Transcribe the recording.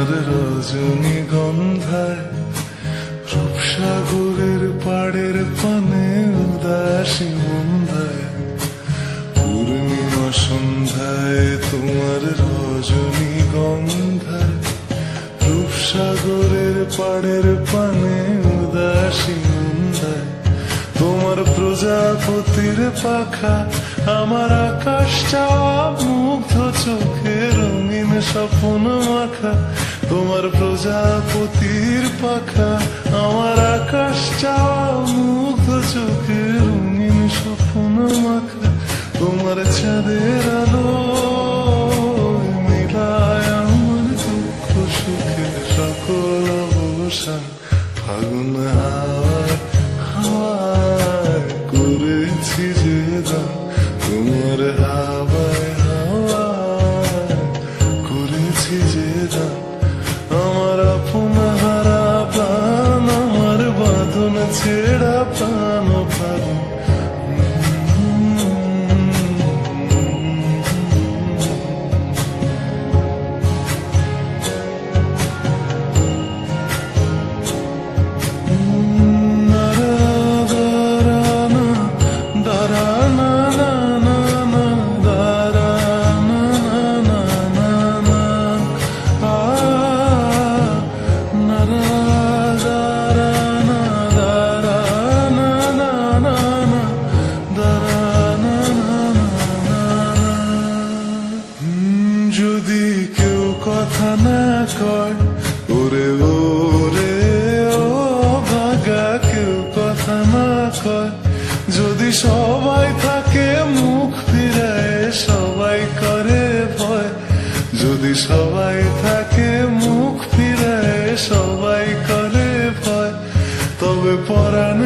তোমার রজনীগন্ধায় রূপসাগরের পাড়ের পানে উদাসী মন্দায় পূর্ণিমা সন্ধ্যায় তোমার রজনীগন্ধায় রূপসাগরের পাড়ের পানে উদাসী মন্দায় তোমার প্রজাপতির পাখা আমার আকাশ চাওয়া মুগ্ধ চোখে রঙিন স্বপ্ন মাখা তোমার প্রজাপতির পাখা আমার আকাশ চাওয়া মুগ্ধ চোখে রঙিন স্বপ্ন মাখা তোমার চাঁদের আলো মিলায় আমার দুঃখ সুখে সকল অবসান ফাগুন হাওয়ায় হাওয়ায় করেছি যে দান তোমার হাওয়ায় হাওয়ায় করেছি যে দান আমার আপন হারা প্রাণ আমার বাঁধন ছেড়া প্রাণ ফাগুন যদি কেউ কথা না কয় ওরে ওরে ও ভাগা কেউ কথা না কয় যদি সবাই থাকে মুখ ফিরায় সবাই করে ভয় যদি সবাই থাকে মুখ ফিরায় সবাই করে ভয় তবে পরাণ